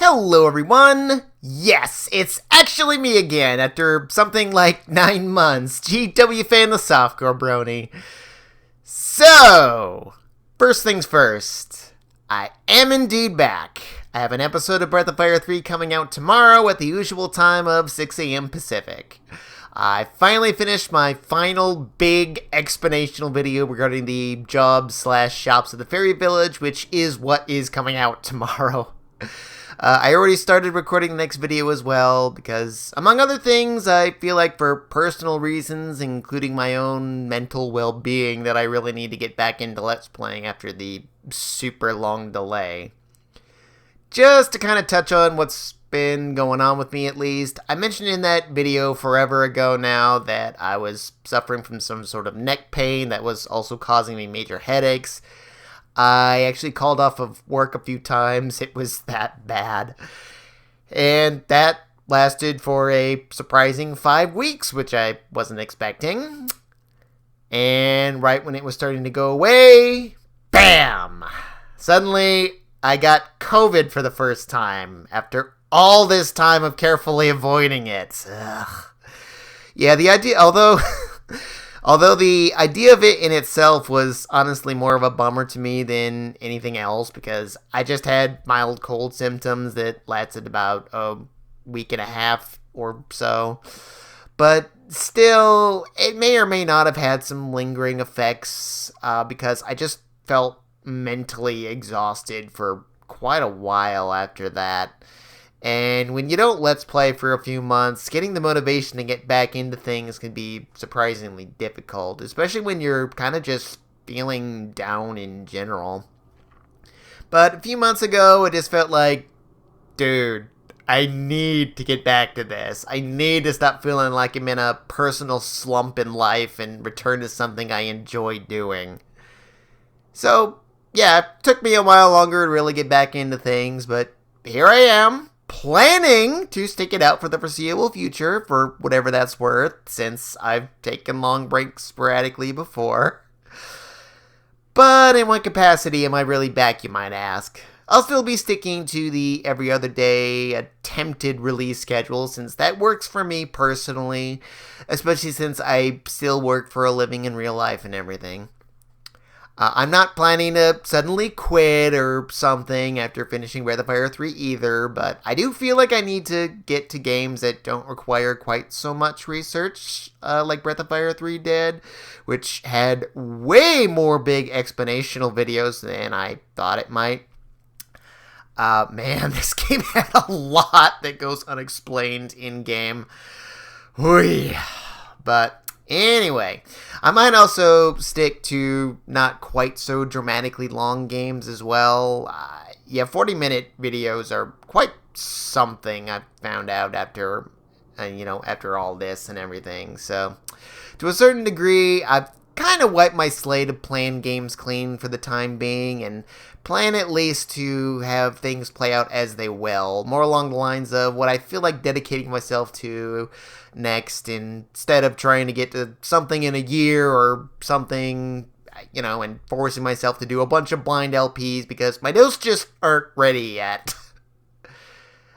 Hello everyone! Yes, it's actually me again after something like 9 months. GW fan the softcore brony. So, first things first, I am indeed back. I have an episode of Breath of Fire 3 coming out tomorrow at the usual time of 6 a.m. Pacific. I finally finished my final big explanational video regarding the jobs/shops of the fairy village, which is what is coming out tomorrow. I already started recording the next video as well because, among other things, I feel like for personal reasons, including my own mental well-being, that I really need to get back into Let's Playing after the super long delay. Just to kind of touch on what's been going on with me at least, I mentioned in that video forever ago now that I was suffering from some sort of neck pain that was also causing me major headaches. I actually called off of work a few times. It was that bad. And that lasted for a surprising 5 weeks, which I wasn't expecting. And right when it was starting to go away, bam! Suddenly, I got COVID for the first time after all this time of carefully avoiding it. Ugh. Yeah, the idea, Although the idea of it in itself was honestly more of a bummer to me than anything else, because I just had mild cold symptoms that lasted about a week and a half or so. But still, it may or may not have had some lingering effects, because I just felt mentally exhausted for quite a while after that. And when you don't Let's Play for a few months, getting the motivation to get back into things can be surprisingly difficult, especially when you're kind of just feeling down in general. But a few months ago, it just felt like, dude, I need to get back to this. I need to stop feeling like I'm in a personal slump in life and return to something I enjoy doing. So, yeah, it took me a while longer to really get back into things, but here I am. Planning to stick it out for the foreseeable future, for whatever that's worth, since I've taken long breaks sporadically before. But in what capacity am I really back, you might ask? I'll still be sticking to the every other day attempted release schedule, since that works for me personally, especially since I still work for a living in real life and everything. I'm not planning to suddenly quit or something after finishing Breath of Fire 3 either, but I do feel like I need to get to games that don't require quite so much research, like Breath of Fire 3 did, which had way more big explanational videos than I thought it might. Man, this game had a lot that goes unexplained in-game. But anyway, I might also stick to not quite so dramatically long games as well. 40-minute videos are quite something I've found out after all this and everything. So, to a certain degree, I've kind of wiped my slate of planned games clean for the time being, and plan at least to have things play out as they will, more along the lines of what I feel like dedicating myself to next, instead of trying to get to something in a year or something, and forcing myself to do a bunch of blind LPs because my notes just aren't ready yet.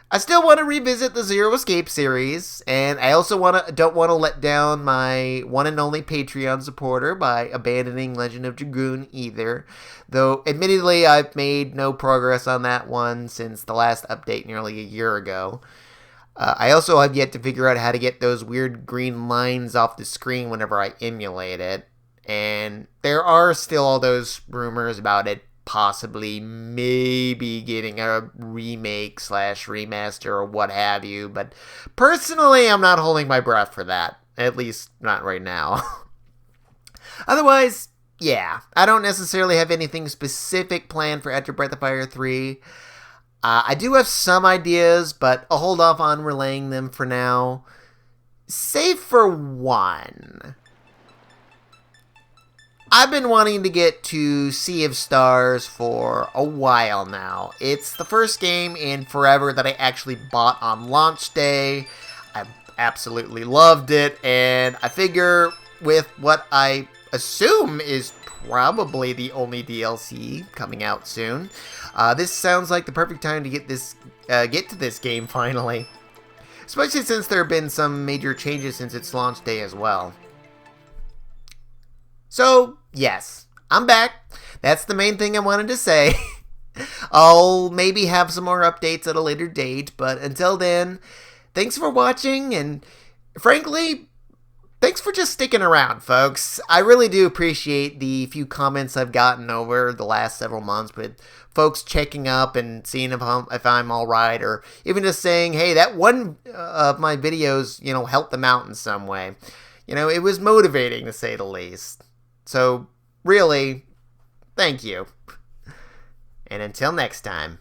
I still want to revisit the Zero Escape series, and I also don't want to let down my one and only Patreon supporter by abandoning Legend of Dragoon either, though admittedly I've made no progress on that one since the last update nearly a year ago. I also have yet to figure out how to get those weird green lines off the screen whenever I emulate it, and there are still all those rumors about it possibly maybe getting a remake/remaster or what have you, but personally I'm not holding my breath for that, at least not right now. Otherwise, yeah, I don't necessarily have anything specific planned for after Breath of Fire 3. I do have some ideas, but I'll hold off on relaying them for now. Save for one. I've been wanting to get to Sea of Stars for a while now. It's the first game in forever that I actually bought on launch day. I absolutely loved it, and I figure with what I assume is probably the only DLC coming out soon, this sounds like the perfect time to get this get to this game finally. Especially since there have been some major changes since its launch day as well. So, yes, I'm back. That's the main thing I wanted to say. I'll maybe have some more updates at a later date, but until then, thanks for watching, and frankly, thanks for just sticking around, folks. I really do appreciate the few comments I've gotten over the last several months with folks checking up and seeing if I'm all right, or even just saying, hey, that one of my videos, helped them out in some way. It was motivating, to say the least. So, really, thank you. And until next time.